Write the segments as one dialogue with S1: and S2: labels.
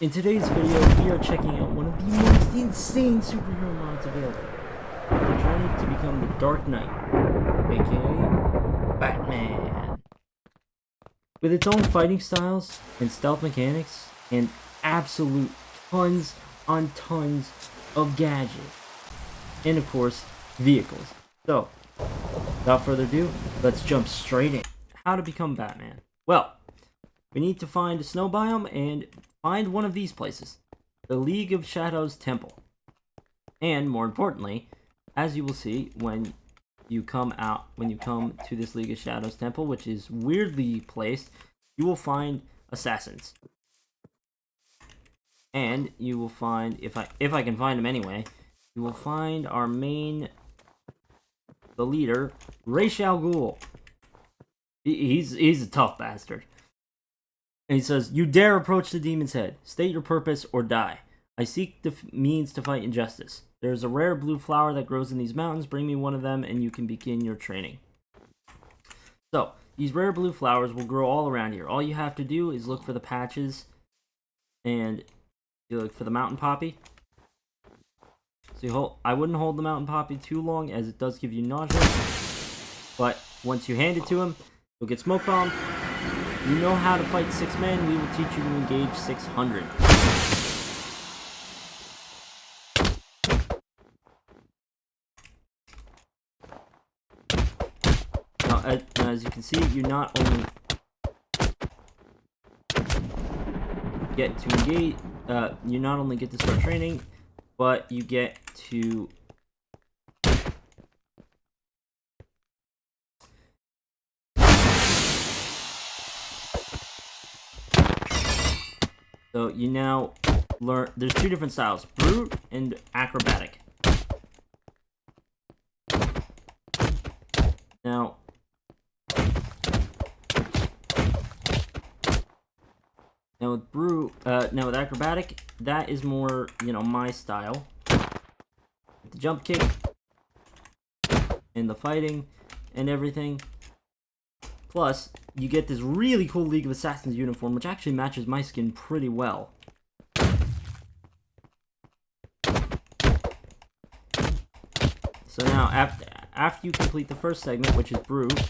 S1: In today's video, we are checking out one of the most insane superhero mods available. The journey to become the Dark Knight, aka Batman. With its own fighting styles and stealth mechanics, and absolute tons on tons of gadgets. And of course, vehicles. So, without further ado, let's jump straight in. How to become Batman? Well, we need to find a snow biome and find one of these places, the League of Shadows Temple. And more importantly, as you will see when you come to this League of Shadows Temple, which is weirdly placed, you will find assassins. And you will find, if I can find them anyway, you will find our the leader, Ra's al Ghul. He's a tough bastard. And he says, "You dare approach the demon's head. State your purpose or die. I seek the means to fight injustice. There is a rare blue flower that grows in these mountains. Bring me one of them and you can begin your training." So, these rare blue flowers will grow all around here. All you have to do is look for the patches and you look for the mountain poppy. So I wouldn't hold the mountain poppy too long as it does give you nausea. But once you hand it to him, you'll get smoke bombed. You know how to fight 6 men, we will teach you to engage 600. Now, as you can see, you not only get to engage, you not only get to start training, but you get to So you now learn, there's 2 different styles, brute and acrobatic. Now, with with acrobatic, that is more, my style. The jump kick and the fighting and everything. Plus, you get this really cool League of Assassins uniform, which actually matches my skin pretty well. So now, after you complete the first segment, which is Brute,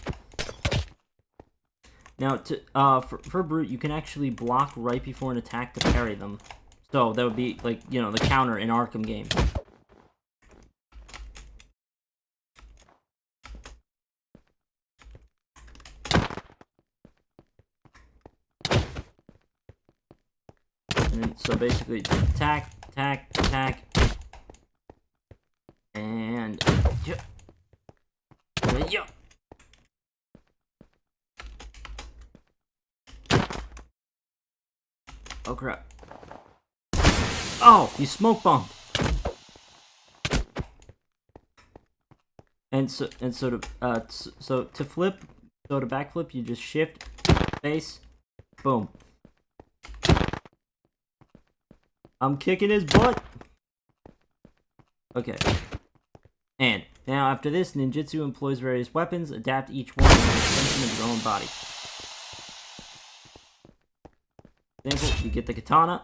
S1: now for Brute, you can actually block right before an attack to parry them. So that would be like, the counter in Arkham games. And so basically, attack, and yeah. Oh crap! Oh, you smoke bombed. And so to flip, to backflip, you just shift, face, boom. I'm kicking his butt! Okay. And, now after this, ninjutsu employs various weapons, adapt each one as an extension of your own body. For example, you get the katana.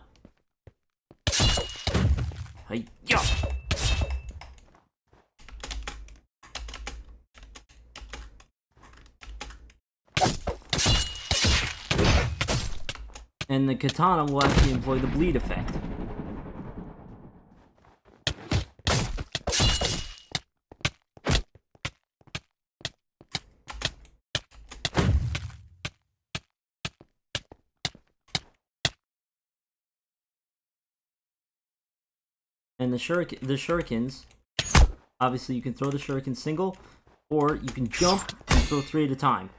S1: Hi-ya! And the katana will actually employ the bleed effect. And the shurikens, obviously you can throw the shuriken single, or you can jump and throw 3 at a time.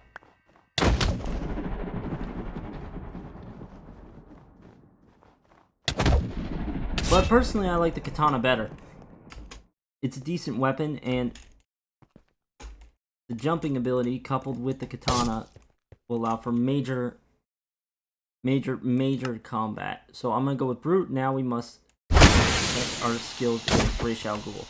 S1: But personally, I like the katana better. It's a decent weapon, and the jumping ability coupled with the katana will allow for major combat. So I'm gonna go with Brute. Now we must test our skills against Ra's al Ghul.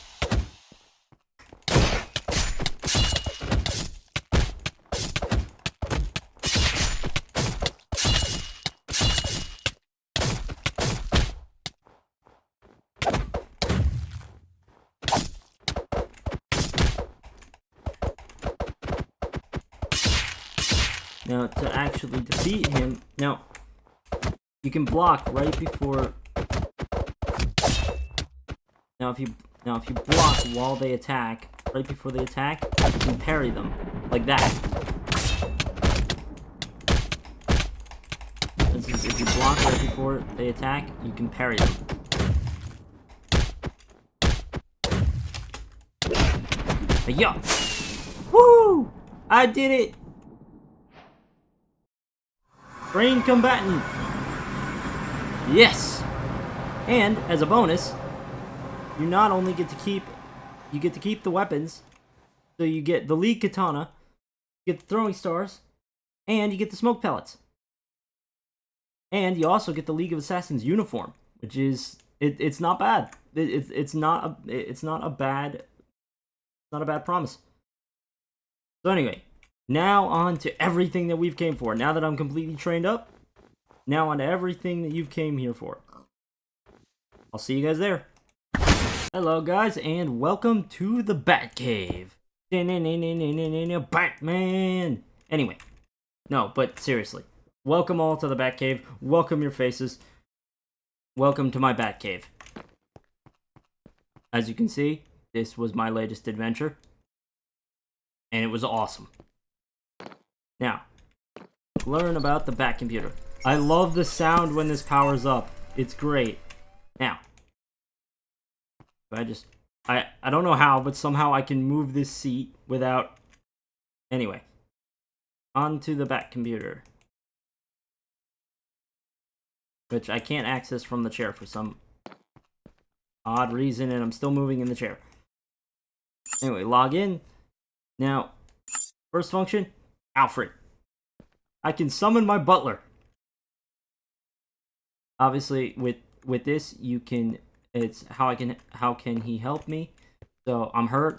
S1: Now, to actually defeat him, now, you can block right before... Now, if you block while they attack, right before they attack, you can parry them, like that. If you block right before they attack, you can parry them. Yo! Woo! I did it! Trained combatant! Yes! And, as a bonus, you not only get to keep... You get to keep the weapons. So you get the League Katana, you get the throwing stars, and you get the smoke pellets. And you also get the League of Assassins uniform, which is... It's not bad. It's not a bad promise. So anyway, now on to everything that we've came for. Now that I'm completely trained up, now on to everything that you've came here for. I'll see you guys there. Hello guys, and welcome to the Batcave. Batman! Anyway, no, but seriously. Welcome all to the Batcave. Welcome your faces. Welcome to my Batcave. As you can see, this was my latest adventure. And it was awesome. Now, learn about the Batcomputer. I love the sound when this powers up. It's great. Now, I don't know how, but somehow I can move this seat without... Anyway, onto the Batcomputer. Which I can't access from the chair for some odd reason, and I'm still moving in the chair. Anyway, log in. Now, first function, Alfred. I can summon my butler. Obviously, with this, you can... It's how can he help me? So, I'm hurt.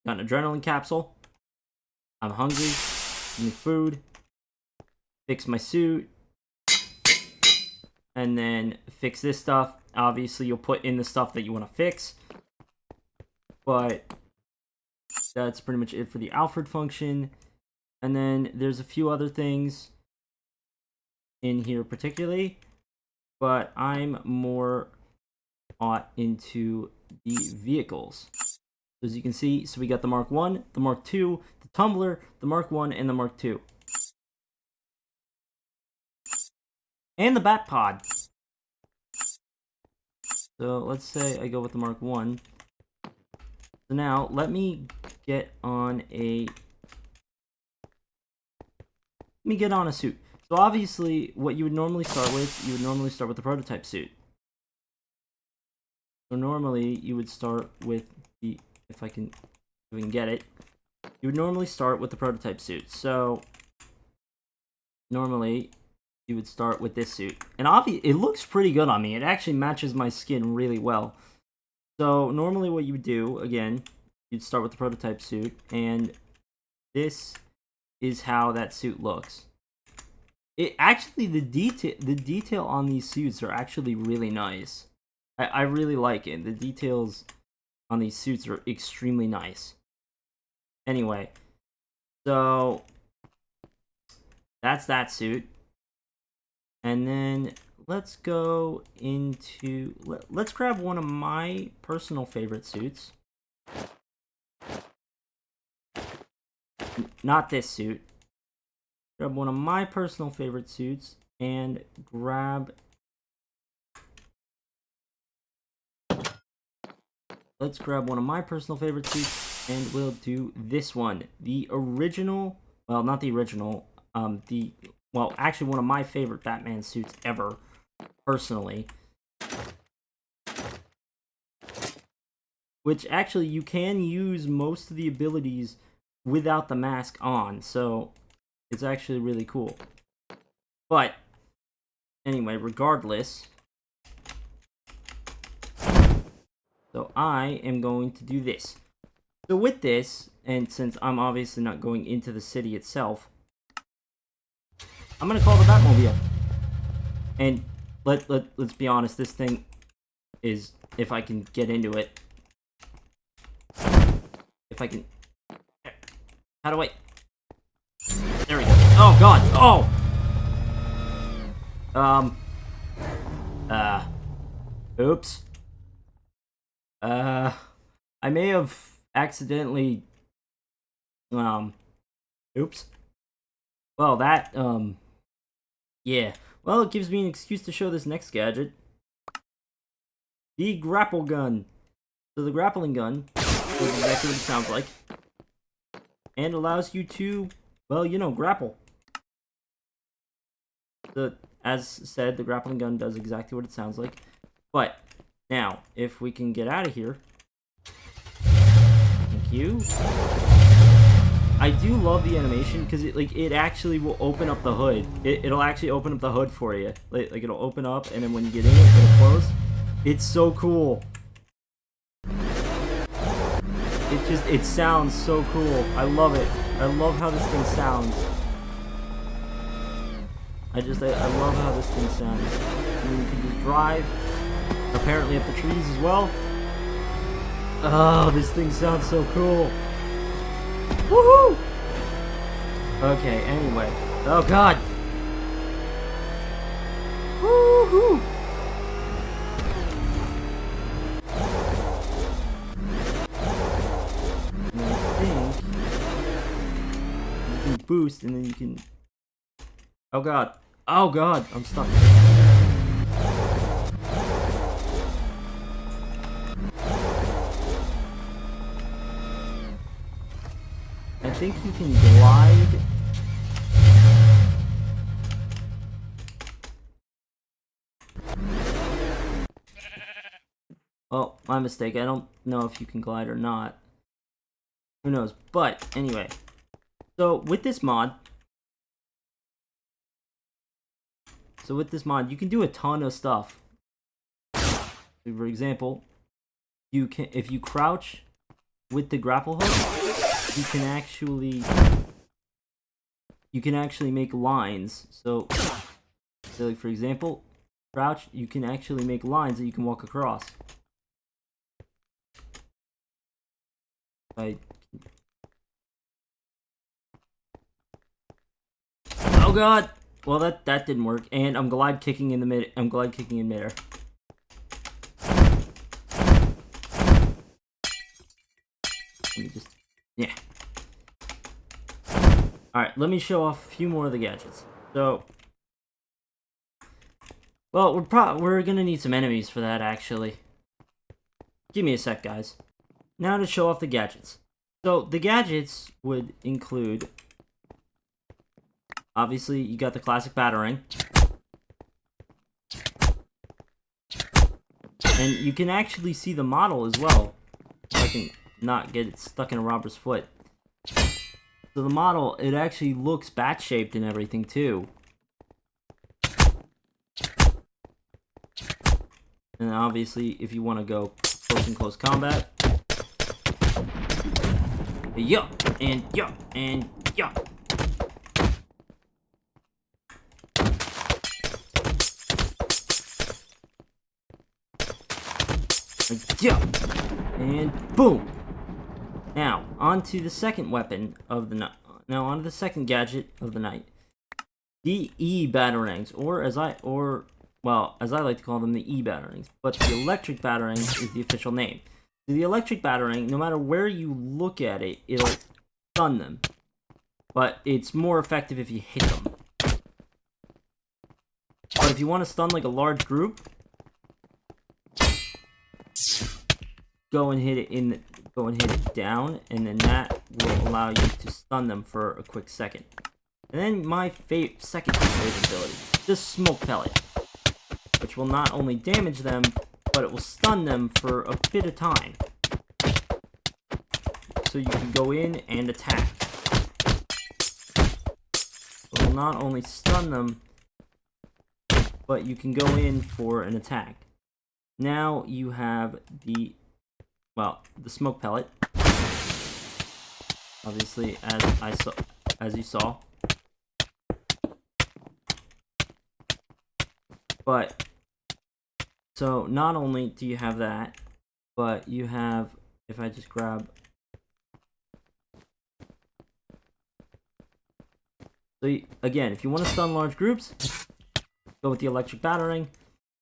S1: Got an adrenaline capsule. I'm hungry. Need food. Fix my suit. And then fix this stuff. Obviously, you'll put in the stuff that you want to fix. But that's pretty much it for the Alfred function. And then there's a few other things in here particularly. But I'm more into the vehicles. As you can see, so we got the Mark 1, the Mark 2, the Tumbler, the Mark 1, and the Mark 2. And the Bat Pod. So let's say I go with the Mark 1. So now let me get on a suit. So obviously what you would normally start with, the prototype suit. So normally you would start with the, if we can get it, you would normally start with the prototype suit. So normally you would start with this suit. And it looks pretty good on me. It actually matches my skin really well. So normally what you would do, again, you'd start with the prototype suit, and this is how that suit looks. It actually, the detail on these suits are actually really nice. I really like it. The details on these suits are extremely nice. Anyway, so that's that suit. And then let's go into... Let's grab one of my personal favorite suits. Not this suit. Grab one of my personal favorite suits and grab... Let's grab one of my personal favorite suits and we'll do this one. The original... Well, not the original. Well, actually one of my favorite Batman suits ever, personally. Which actually you can use most of the abilities without the mask on, so it's actually really cool. But anyway, regardless, so I am going to do this. So with this, and since I'm obviously not going into the city itself, I'm gonna call the Batmobile. And let's be honest, this thing is, if I can get into it, if I can, how do I, there we Oh god. Oh. Oops. I may have accidentally. Oops. Well, that. Yeah. Well, it gives me an excuse to show this next gadget. The grapple gun. So the grappling gun is exactly what it sounds like. And allows you to, well, you know, grapple. As said, the grappling gun does exactly what it sounds like. But, now, if we can get out of here. Thank you. I do love the animation because it actually will open up the hood. It'll actually open up the hood for you. Like it'll open up, and then when you get in it, it'll close. It's so cool. It sounds so cool. I love it. I love how this thing sounds. I love how this thing sounds. And you can just drive, apparently up the trees as well. Oh, this thing sounds so cool. Woohoo! Okay, anyway. Oh god! Woohoo! And I think you can boost and then you can. Oh god. Oh god, I'm stuck. I think you can glide. Well, my mistake. I don't know if you can glide or not. Who knows? But anyway. So with this mod, you can do a ton of stuff. For example, if you crouch with the grapple hook, you can actually make lines. So like for example, crouch, you can actually make lines that you can walk across. Oh god! Well, that didn't work, and I'm glide kicking in midair. Let me just, yeah. All right, let me show off a few more of the gadgets. So, well, we're gonna need some enemies for that actually. Give me a sec, guys. Now to show off the gadgets. So the gadgets would include. Obviously, you got the classic batarang. And you can actually see the model as well. If I can not get it stuck in a robber's foot. So the model, it actually looks bat-shaped and everything too. And obviously, if you want to go close and close combat. Yup, and yup, and yup. Yeah, and boom. Now onto the second weapon of the night. Now onto the second gadget of the night. The E-batarangs, or as I like to call them, the E-batarangs. But the electric batarang is the official name. So the electric batarang, no matter where you look at it, it'll stun them. But it's more effective if you hit them. But if you want to stun like a large group, go and hit it down, and then that will allow you to stun them for a quick second. And then my second favorite ability, the smoke pellet, which will not only damage them, but it will stun them for a bit of time. So you can go in and attack. It will not only stun them, but you can go in for an attack. Now you have the smoke pellet. Obviously, as you saw. But so not only do you have that, but you have, if I just grab So again, if you want to stun large groups, go with the electric battering.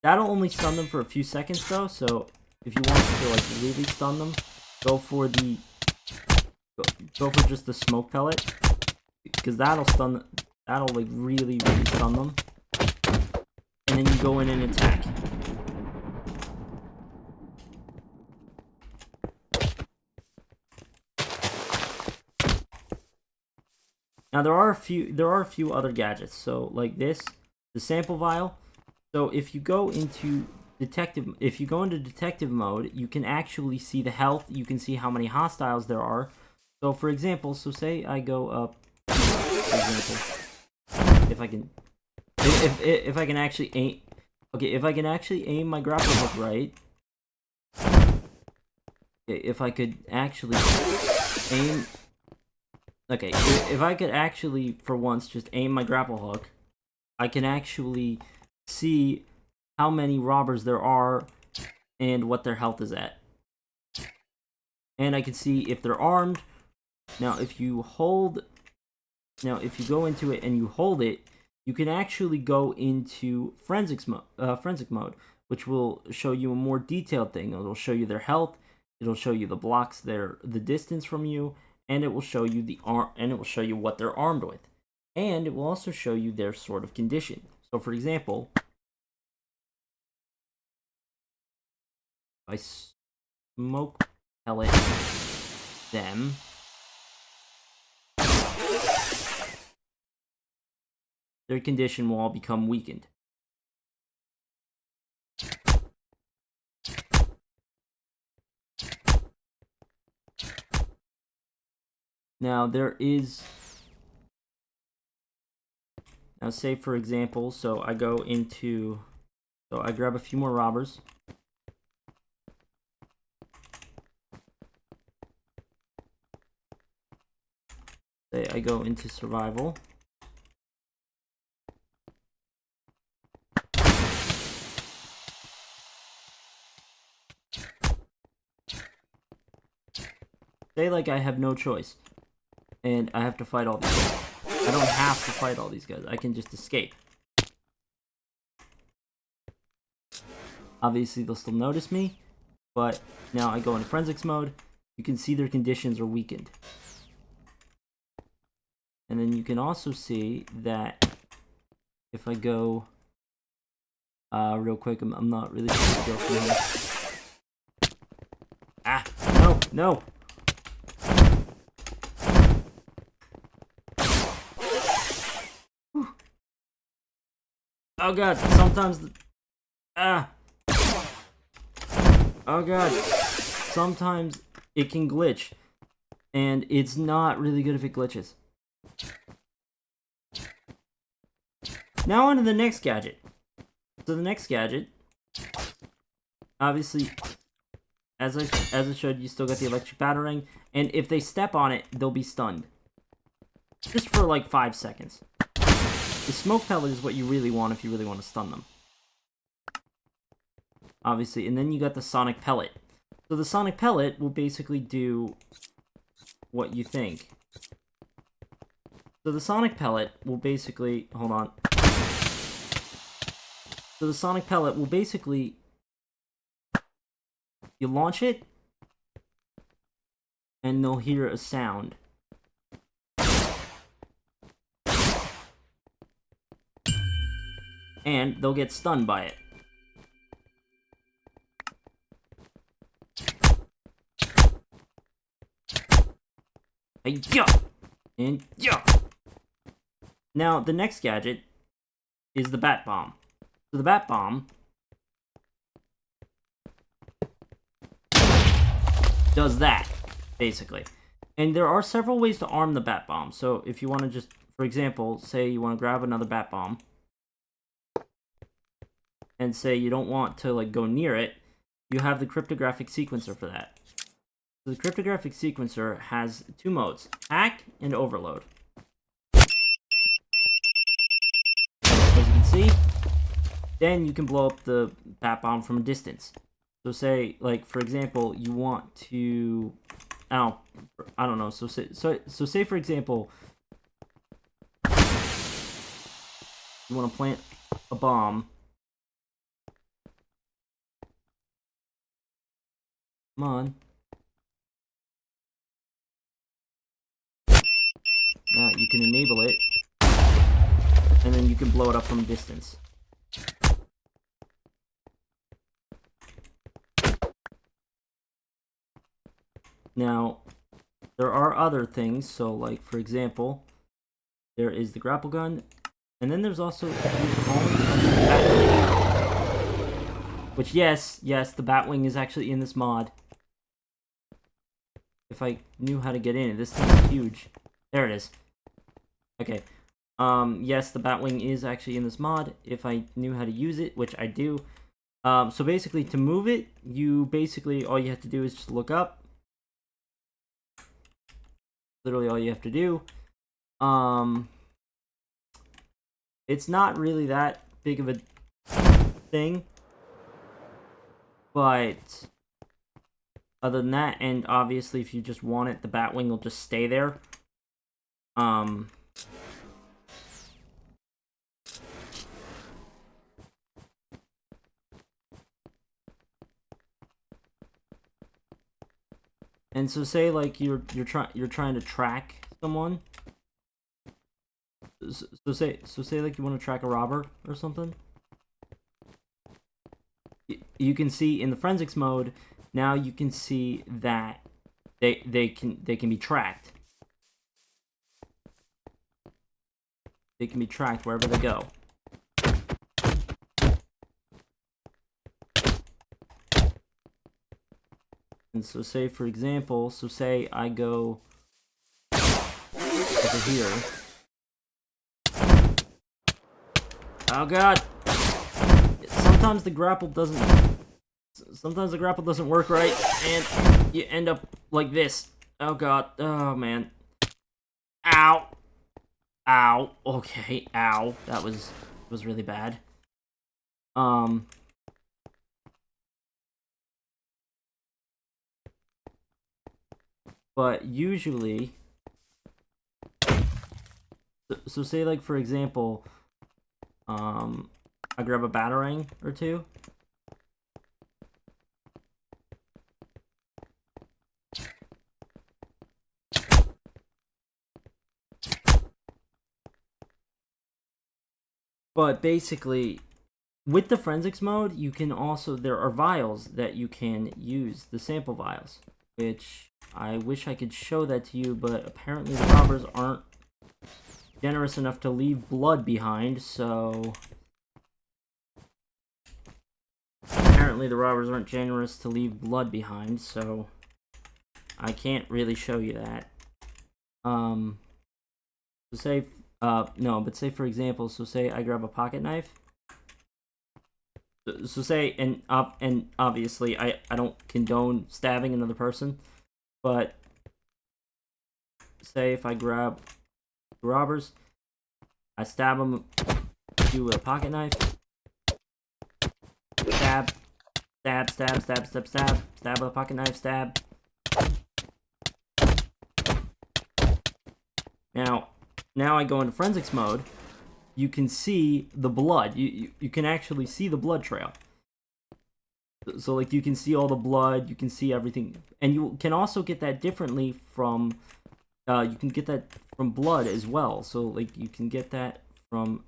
S1: That'll only stun them for a few seconds though, so if you want to like really stun them, go for just the smoke pellet, because that'll like really stun them. And then you go in and attack. Now there are a few other gadgets. So like this, the sample vial. So if you go into detective mode, you can actually see the health. You can see how many hostiles there are. So for example, say I go up. For example, if I can actually aim. Okay, if I can actually aim my grapple hook right. Okay, if I could actually aim. Okay, if I could actually, for once, just aim my grapple hook, I can actually see how many robbers there are and what their health is at. And I can see if they're armed. Now, if you go into it and you hold it, you can actually go into forensic mode, which will show you a more detailed thing. It'll show you their health. It'll show you the blocks, the distance from you. And it will show you what they're armed with. And it will also show you their sort of condition. So for example, if I smoke pellet them, their condition will all become weakened. Now say for example, so I grab a few more robbers. Say I go into survival. Say like I have no choice. And I have to fight all these guys. I don't have to fight all these guys. I can just escape. Obviously, they'll still notice me. But now I go into forensics mode. You can see their conditions are weakened. And then you can also see that if I go... real quick, I'm not really sure to go from here. Ah! No! Oh god, sometimes oh god, sometimes it can glitch, and it's not really good if it glitches. Now on to the next gadget. So the next gadget, obviously, as I showed, you still got the electric battering, and if they step on it, they'll be stunned. Just for like 5 seconds. The smoke pellet is what you really want if you really want to stun them. Obviously, and then you got the sonic pellet. So the sonic pellet will basically do what you think. So the sonic pellet will basically... Hold on. So the sonic pellet will basically... You launch it, and they'll hear a sound. And they'll get stunned by it. Hey, yeah! And yeah! Now, the next gadget is the bat bomb. So the bat bomb does that, basically. And there are several ways to arm the bat bomb. So if you want to just, for example, say you want to grab another bat bomb, and say you don't want to like go near it, you have the cryptographic sequencer for that. So the cryptographic sequencer has 2 modes, hack and overload. As you can see, then you can blow up the bat bomb from a distance. So say, like, for example, you want to, I don't know, so say for example, you want to plant a bomb. Come on. Now you can enable it, and then you can blow it up from a distance. Now, there are other things, so like, for example, there is the grapple gun, and then there's also the Batwing. Which, yes, the Batwing is actually in this mod. If I knew how to get in, this thing is huge. There it is. Okay. Yes, the Batwing is actually in this mod, if I knew how to use it, which I do. So basically, to move it, all you have to do is just look up. Literally all you have to do. It's not really that big of a thing, but other than that, and obviously if you just want it, the Batwing will just stay there. And so say like you're trying to track someone. So say like you want to track a robber or something. You can see in the forensics mode now. You can see that they can be tracked. They can be tracked wherever they go. And so say for example, say I go over here. Oh god! Sometimes the grapple doesn't work right, and you end up like this. Oh god. Oh man. Ow. Ow. Okay. Ow. That was really bad. But usually, so say like for example, I grab a batarang or two. But basically, with the forensics mode, you can also, there are vials that you can use, the sample vials, which I wish I could show that to you, but apparently the robbers aren't generous enough to leave blood behind, so apparently the robbers aren't generous to leave blood behind, so I can't really show you that. So say, no, but say for example, so say I grab a pocket knife. So say, and obviously I don't condone stabbing another person, but say if I grab robbers, I stab them with a pocket knife, stab, stab, stab, stab, stab, stab, stab with a pocket knife, stab. Now I go into forensics mode. You can see the blood. You can actually see the blood trail. So like you can see all the blood, you can see everything, and you can also get that differently from. You can get that from blood as well. So like you can get that from.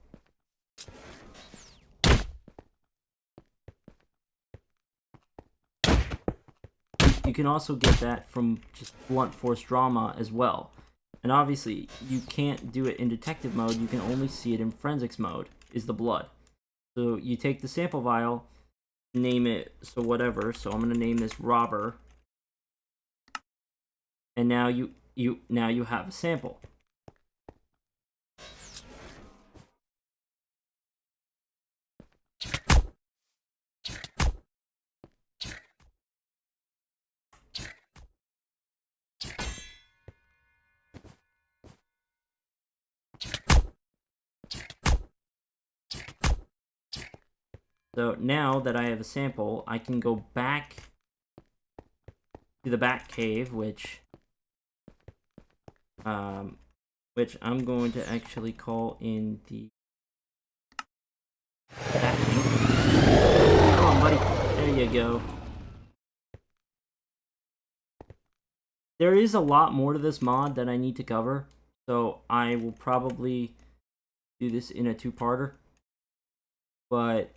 S1: You can also get that from just blunt force trauma as well. And obviously, you can't do it in detective mode, you can only see it in forensics mode, is the blood. So you take the sample vial, name it, so whatever, so I'm going to name this robber. And now you have a sample. So now that I have a sample, I can go back to the Bat Cave, which I'm going to actually call in the that thing. Come on, buddy. There you go. There is a lot more to this mod that I need to cover, so I will probably do this in a two-parter. But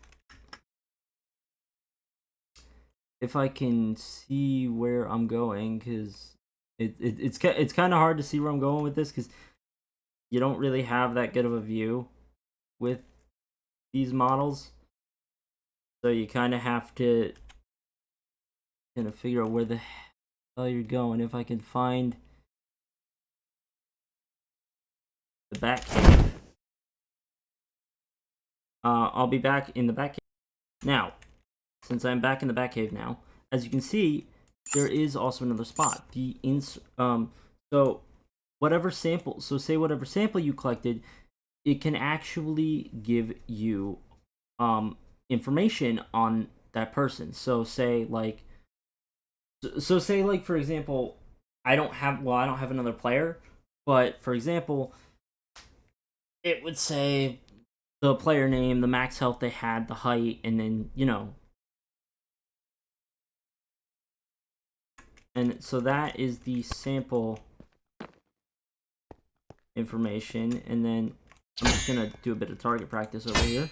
S1: if I can see where I'm going, because it's kind of hard to see where I'm going with this, because you don't really have that good of a view with these models, so you kind of have to figure out where the hell you're going. If I can find the back cave, I'll be back in the back cave. Now, since I'm back in the back cave now, as you can see, there is also another spot. So whatever sample, say whatever sample you collected, it can actually give you information on that person. So say like for example, I don't have another player, but for example, it would say the player name, the max health they had, the height, and then, and so that is the sample information. And then I'm just gonna do a bit of target practice over here.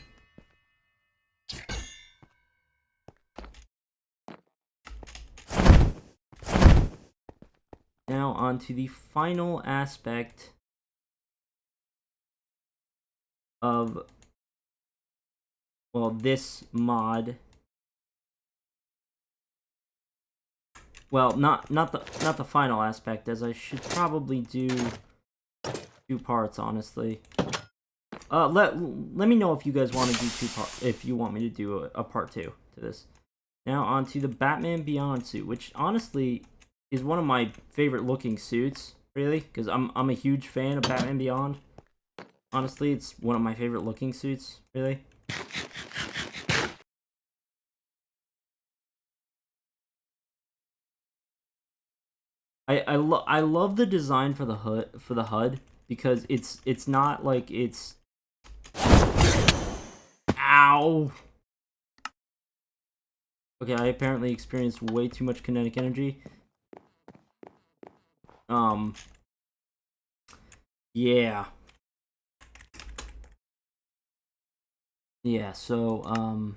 S1: Now on to the final aspect of, well, this mod. Well, not the final aspect, as I should probably do 2 parts, honestly. Let me know if you guys want to do 2 parts, if you want me to do a part 2 to this. Now on to the Batman Beyond suit, which honestly is one of my favorite looking suits, really, because I'm a huge fan of Batman Beyond. Honestly, it's one of my favorite looking suits, really. I love the design for the HUD, because it's not like it's, ow. Okay, I apparently experienced way too much kinetic energy. Yeah. Yeah, so oh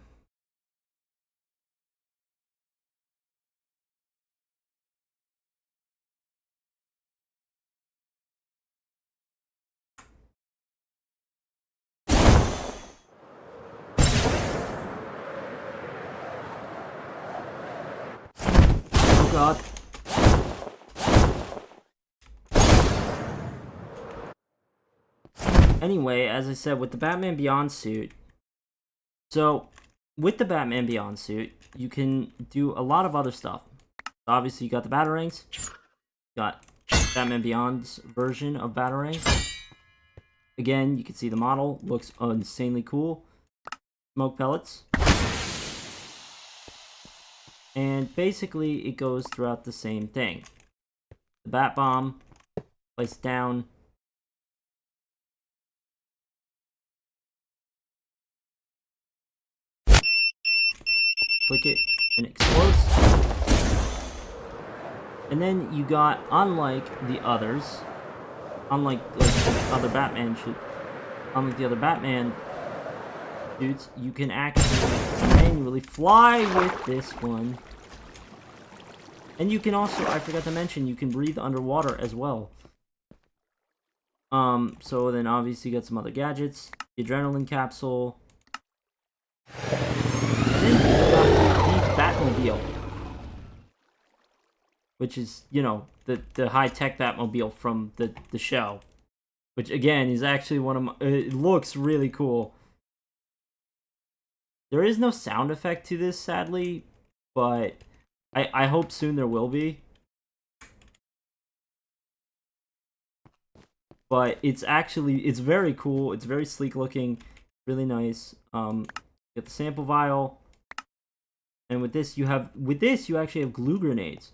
S1: god. Anyway, as I said, with the Batman Beyond suit, so with the Batman Beyond suit, you can do a lot of other stuff. Obviously, you got the Batarangs, got Batman Beyond's version of Batarangs. Again, you can see the model looks insanely cool. Smoke pellets. And basically, it goes throughout the same thing. The Bat Bomb, placed down. Click it, and it explodes. And then you got, unlike the others, unlike the other Batman suits, you can actually manually fly with this one. And you can also, I forgot to mention, you can breathe underwater as well. So then obviously you got some other gadgets, the adrenaline capsule, and then you got the Batmobile, which is, the high-tech Batmobile from the show, which again is actually one of my, it looks really cool. There is no sound effect to this, sadly, but I hope soon there will be. But it's very cool. It's very sleek looking, really nice. Get the sample vial, and with this you actually have glue grenades.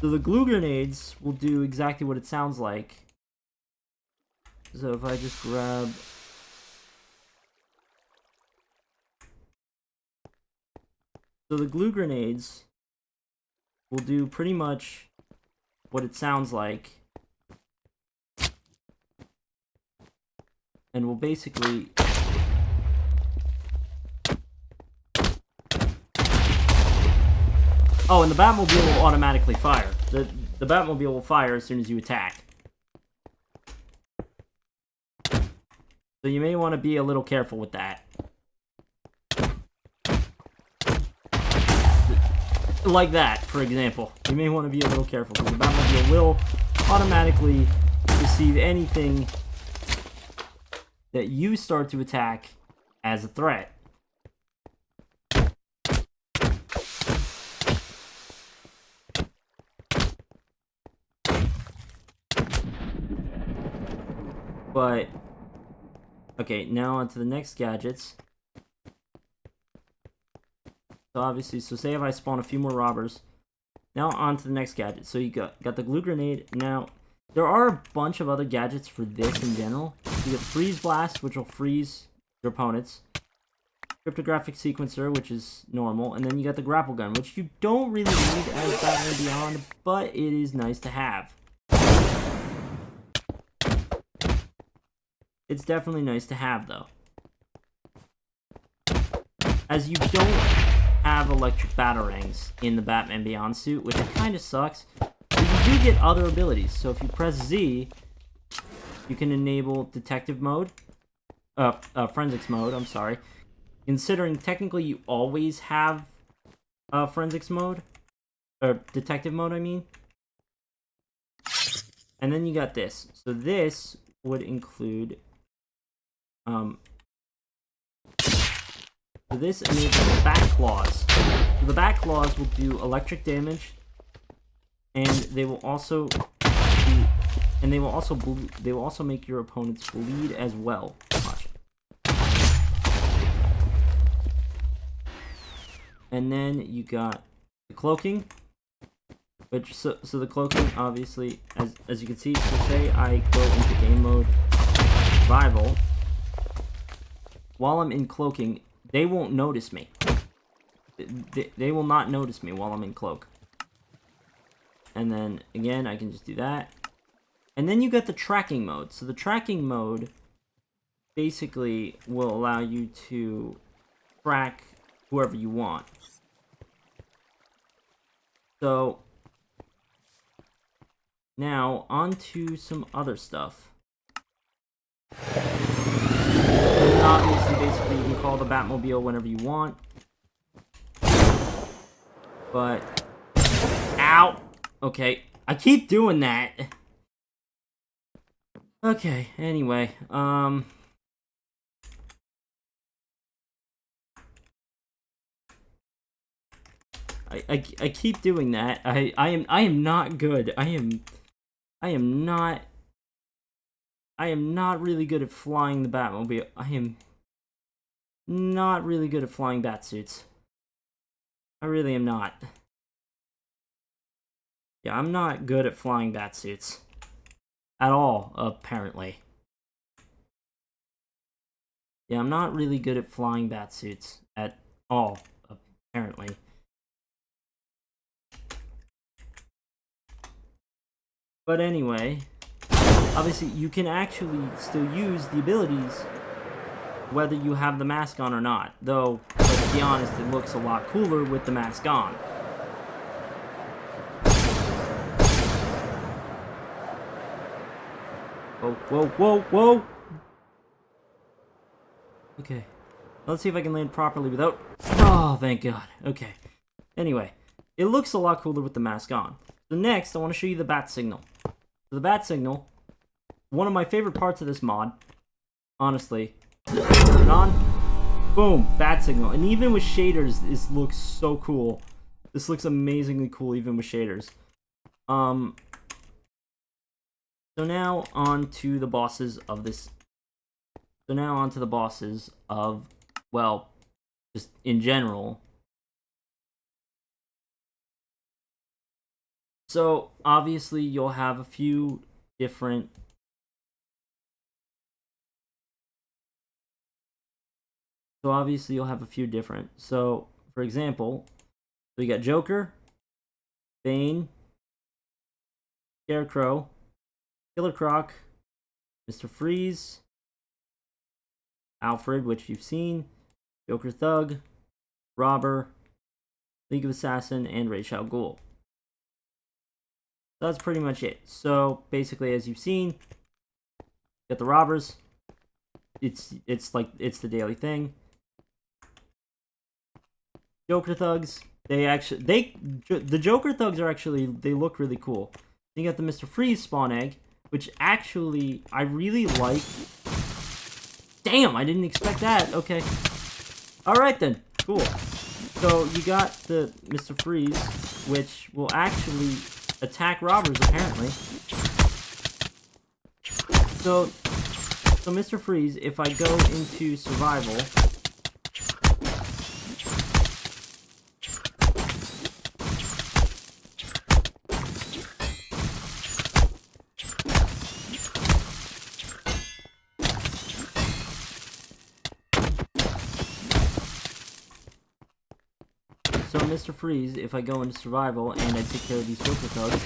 S1: So the glue grenades will do exactly what it sounds like. So if I just grab So the glue grenades will do pretty much what it sounds like. And will basically... Oh, and the Batmobile will automatically fire. The Batmobile will fire as soon as you attack. So you may want to be a little careful with that. Like that, for example. You may want to be a little careful, because the Batmobile will automatically receive anything that you start to attack as a threat. But, okay, now on to the next gadgets. So obviously, so say if I spawn a few more robbers. Now on to the next gadget. So you got the glue grenade. Now, there are a bunch of other gadgets for this in general. You get Freeze Blast, which will freeze your opponents. Cryptographic Sequencer, which is normal. And then you got the Grapple Gun, which you don't really need as Batman Beyond, but it is nice to have. It's definitely nice to have, though. As you don't have electric batarangs in the Batman Beyond suit, which kind of sucks. But you do get other abilities. So if you press Z, you can enable detective mode. Forensics mode, I'm sorry. Considering technically you always have forensics mode. Or detective mode, I mean. And then you got this. So this would include... So this enables the Bat Claws. So the Bat Claws will do electric damage, and they will also make your opponents bleed as well. Watch. And then you got the cloaking, which so the cloaking obviously, as you can see, so say I go into game mode survival. While I'm in cloaking, they won't notice me. They will not notice me while I'm in cloak. And then, again, I can just do that. And then you got the tracking mode. So the tracking mode basically will allow you to track whoever you want. So, now, on to some other stuff. Obviously, basically, you can call the Batmobile whenever you want. But... Ow! Okay, I keep doing that. Okay, anyway, I keep doing that. I am not good. I am not really good at flying the Batmobile. I am not really good at flying Batsuits. I really am not. Yeah, I'm not good at flying Batsuits. At all, apparently. Yeah, I'm not really good at flying Batsuits. At all, apparently. But anyway, obviously you can actually still use the abilities whether you have the mask on or not. Though, let's be honest, it looks a lot cooler with the mask on. Whoa, whoa, whoa, whoa! Okay. Let's see if I can land properly without... Oh, thank God. Okay. Anyway, it looks a lot cooler with the mask on. So next, I want to show you the bat signal. So the bat signal, one of my favorite parts of this mod, honestly. Turn it on. Boom, bat signal. And even with shaders, this looks so cool. This looks amazingly cool even with shaders. So now on to the bosses of this. So now on to the bosses of, well, just in general. So obviously you'll have a few different So, for example, we got Joker, Bane, Scarecrow, Killer Croc, Mr. Freeze, Alfred, which you've seen, Joker Thug, Robber, League of Assassin, and Ra's al Ghul. So that's pretty much it. So basically, as you've seen, got the robbers. It's the daily thing. Joker thugs. The Joker thugs are actually, they look really cool. You got the Mr. Freeze spawn egg, which actually I really like. Damn, I didn't expect that. Okay. All right then. Cool. So you got the Mr. Freeze, which will actually attack robbers apparently. So Mr. Freeze, if I go into survival, Mr. Freeze, if I go into survival and I take care of these Joker thugs,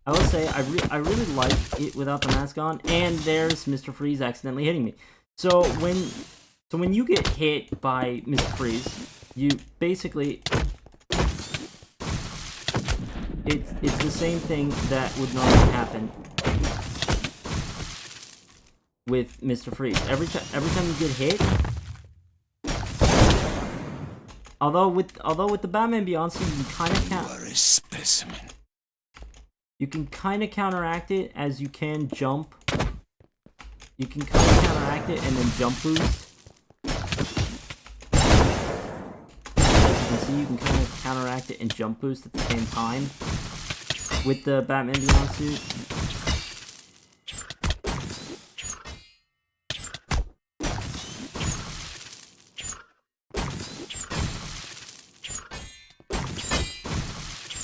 S1: I will say I really like it without the mask on. And there's Mr. Freeze accidentally hitting me. So when you get hit by Mr. Freeze, you basically, it's the same thing that would normally happen with Mr. Freeze. Every time you get hit. Although with the Batman Beyond suit, you kind of count. You are a specimen. You can kind of counteract it as you can jump. You can kind of counteract it and then jump boost. As you can see, you can kind of counteract it and jump boost at the same time with the Batman Beyond suit.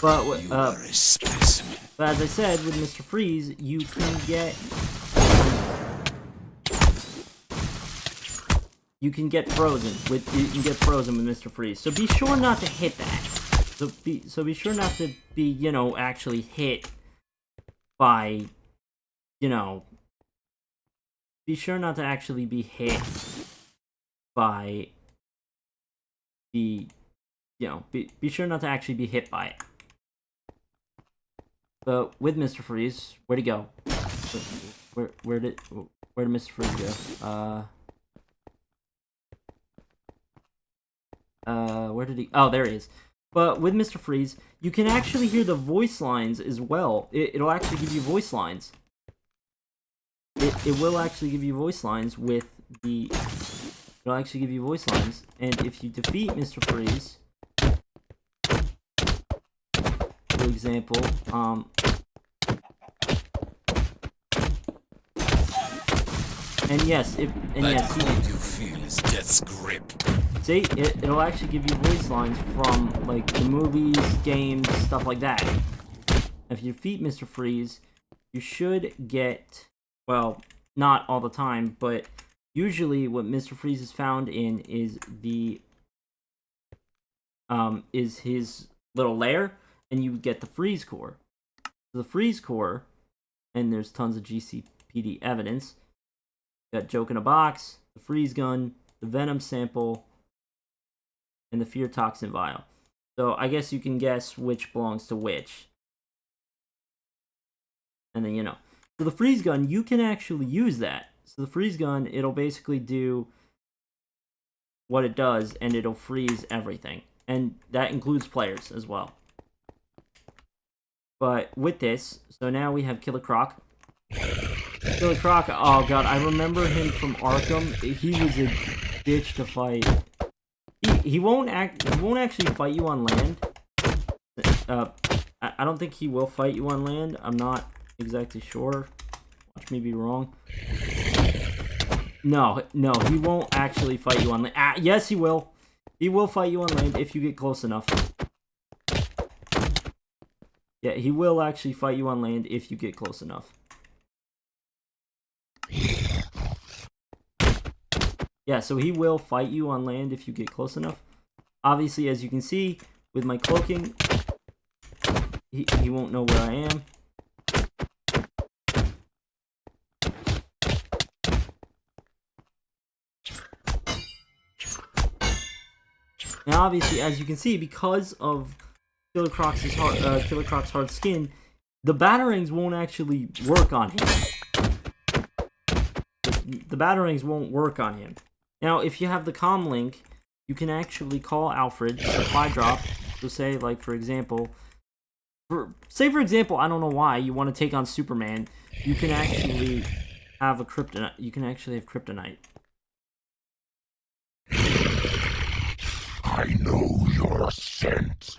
S1: But as I said, with Mr. Freeze, you can get frozen with Mr. Freeze. So be sure not to hit that. So be sure not to be, actually hit by, be sure not to actually be hit by the, be sure not to actually be hit by it. But with Mr. Freeze, where'd he go? Where did Mr. Freeze go? Where did he? Oh, there he is. But with Mr. Freeze, you can actually hear the voice lines as well. It'll actually give you voice lines. It will actually give you voice lines with the. It'll actually give you voice lines, and if you defeat Mr. Freeze. For example, and yes, you feel is death's grip. See, it'll actually give you voice lines from like the movies, games, stuff like that. If you defeat Mr. Freeze, you should get, well, not all the time, but usually what Mr. Freeze is found in is is his little lair. And you get the freeze core. The freeze core, and there's tons of GCPD evidence. You got Joke in a Box, the freeze gun, the venom sample, and the fear toxin vial. So I guess you can guess which belongs to which. And then So the freeze gun, you can actually use that. So the freeze gun, it'll basically do what it does, and it'll freeze everything. And that includes players as well. But with this, so now we have Killer Croc. Killer Croc, oh god, I remember him from Arkham. He was a bitch to fight. He won't actually fight you on land. I don't think he will fight you on land. I'm not exactly sure. Watch me be wrong. No, he won't actually fight you on land. Yes, he will. He will fight you on land if you get close enough. Yeah, he will actually fight you on land if you get close enough. Yeah, so he will fight you on land if you get close enough. Obviously, as you can see, with my cloaking, he won't know where I am. And obviously, as you can see, because of Killer Croc's hard skin, the batarangs won't actually work on him. The batarangs won't work on him. Now, if you have the comm link, you can actually call Alfred, supply drop. So say, like, for example, I don't know why you want to take on Superman. You can actually have a kryptonite. You can actually have kryptonite.
S2: I know your scent.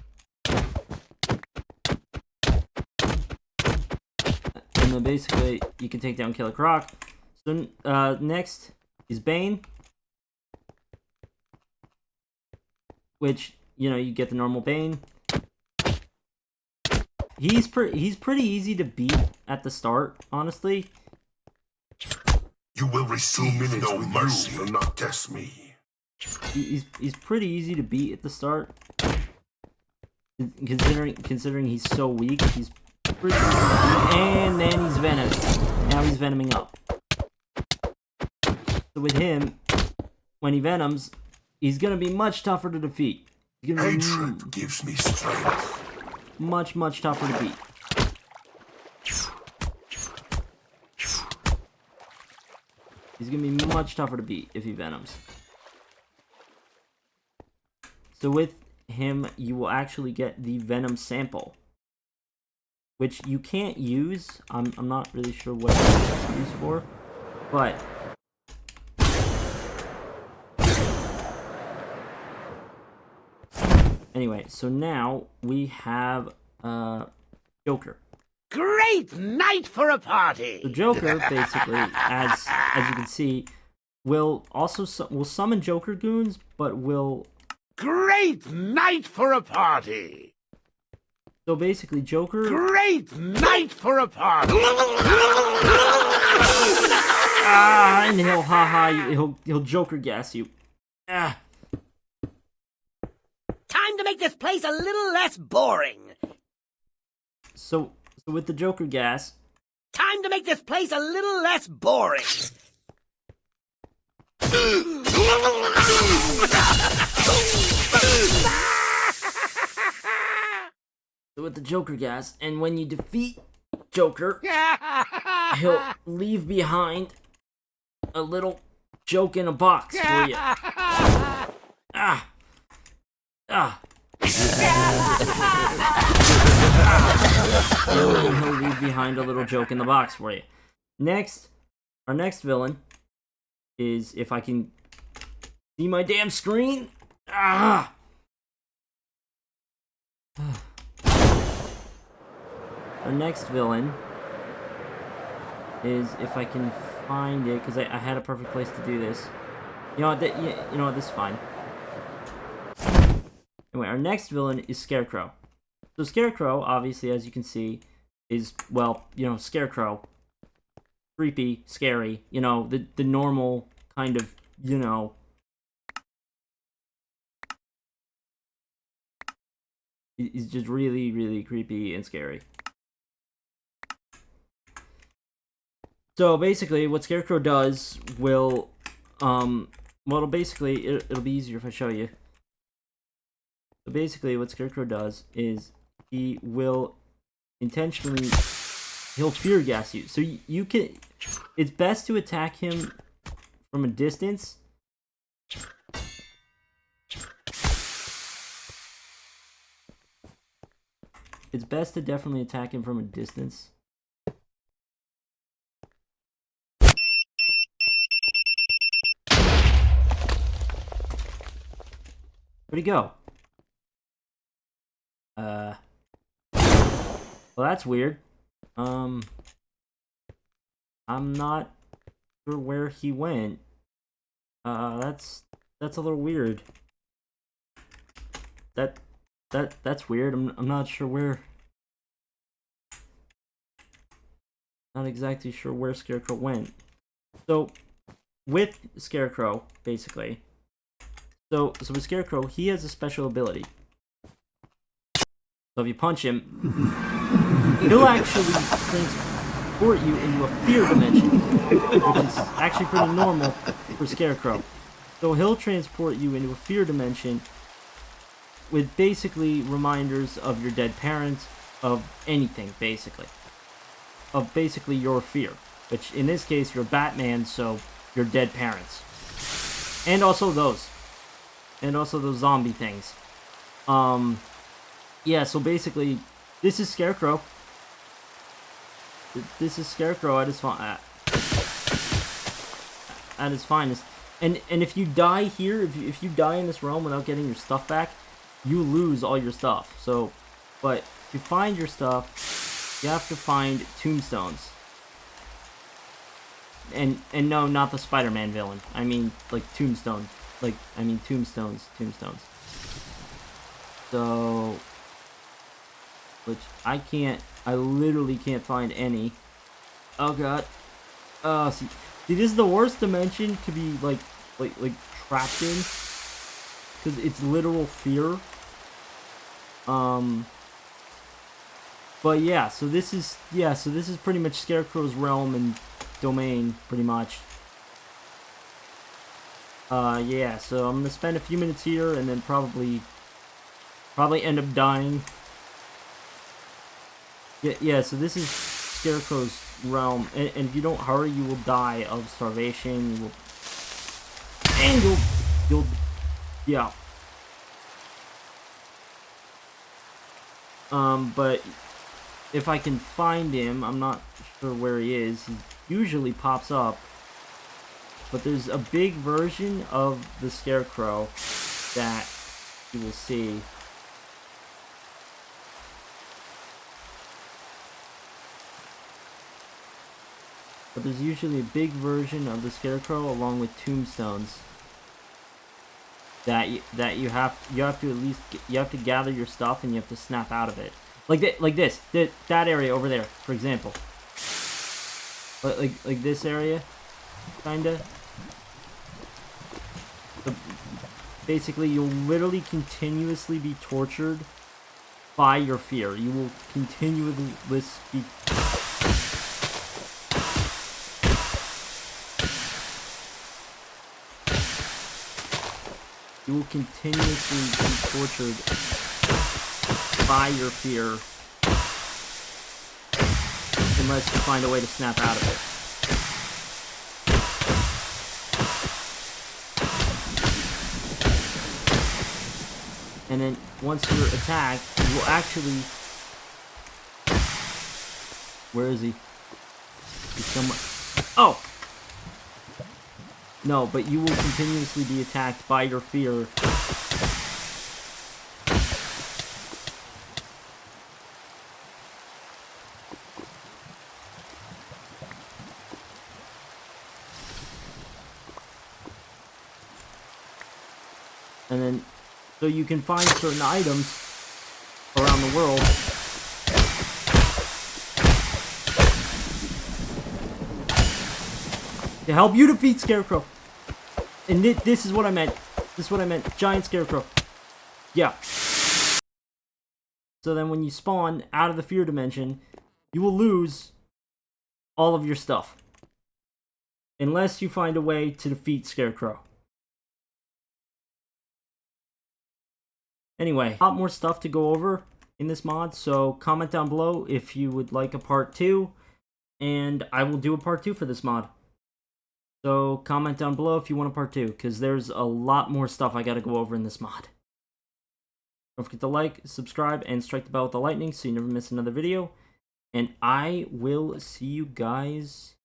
S1: And then basically, you can take down Killer Croc. So next is Bane, which, you know, you get the normal Bane. He's pretty easy to beat at the start, honestly.
S2: You will receive no mercy. Do not test me.
S1: He's pretty easy to beat at the start. Considering he's so weak, he's pretty easy to beat. And then he's venoming. Now he's venoming up. So with him, when he venoms, he's gonna be much tougher to defeat.
S2: Hatred gives me strength.
S1: Much tougher to beat. He's gonna be much tougher to beat if he venoms. So with him, you will actually get the venom sample, which you can't use. I'm not really sure what it's used for, but anyway, so now we have Joker.
S3: Great night for a party!
S1: The Joker, basically, as you can see, will summon Joker goons, but will...
S3: Great night for a party!
S1: So basically, Joker...
S3: Great night for a party!
S1: And he'll Joker gas you. Ah.
S3: Time to make this place a little less boring.
S1: So with the Joker gas...
S3: Time to make this place a little less boring.
S1: So with the Joker gas, and when you defeat Joker, he'll leave behind a little joke in a box for you. He'll leave behind a little joke in the box for you. Next, our next villain is, if I can see my damn screen. Our next villain is, if I can find it, because I had a perfect place to do this. You know what, this is fine. Anyway, our next villain is Scarecrow. So Scarecrow, obviously, as you can see, is, well, you know, Scarecrow. Creepy, scary, you know, the normal kind of, you know... He's just really creepy and scary. So basically, what Scarecrow does will, well, it'll be easier if I show you. So basically, what Scarecrow does is he will intentionally, he'll fear gas you. So you can, it's best to attack him from a distance. It's best to definitely attack him from a distance. Where'd he go? Well, that's weird. I'm not sure where he went. That's a little weird. That's weird. I'm not sure where. Not exactly sure where Scarecrow went. So with Scarecrow, basically. So with Scarecrow, he has a special ability. So if you punch him, he'll actually transport you into a fear dimension, which is actually pretty normal for Scarecrow. So he'll transport you into a fear dimension with basically reminders of your dead parents, of anything, basically. Of basically your fear. Which, in this case, you're Batman, so your dead parents. And also those. And also those zombie things. Yeah, so basically, this is Scarecrow. This is Scarecrow at his finest. And if you die here, if you die in this realm without getting your stuff back, you lose all your stuff. So, but to find your stuff, you have to find tombstones. And no, not the Spider-Man villain. I mean, like, tombstone. Tombstones. So, which I literally can't find any. Oh god. See, this is the worst dimension to be, like trapped in. Because it's literal fear. But yeah, so this is pretty much Scarecrow's realm and domain, pretty much. Yeah, so I'm gonna spend a few minutes here and then probably end up dying. Yeah, so this is Scarecrow's realm, and if you don't hurry, you will die of starvation. Yeah. But if I can find him, I'm not sure where he is. He usually pops up. But there's a big version of the Scarecrow that you will see. But there's usually a big version of the Scarecrow along with tombstones that you have to at least gather your stuff and you have to snap out of it. Like that area over there, for example. Like this area, kinda. So basically, you'll literally continuously be tortured by your fear. You will continuously be. You will continuously be tortured by your fear unless you find a way to snap out of it. And then once you're attacked, you will actually... Where is he? He's somewhere... Oh! No, but you will continuously be attacked by your fear. And then, so you can find certain items around the world. To help you defeat Scarecrow. And this is what I meant. This is what I meant. Giant Scarecrow. Yeah. So then when you spawn out of the fear dimension, you will lose all of your stuff. Unless you find a way to defeat Scarecrow. Anyway, a lot more stuff to go over in this mod, so comment down below if you would like a part 2, and I will do a part 2 for this mod. So comment down below if you want a part 2, because there's a lot more stuff I gotta go over in this mod. Don't forget to like, subscribe, and strike the bell with the lightning so you never miss another video. And I will see you guys...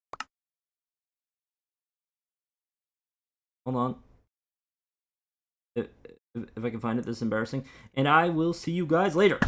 S1: Hold on. If I can find it, this is embarrassing. And I will see you guys later.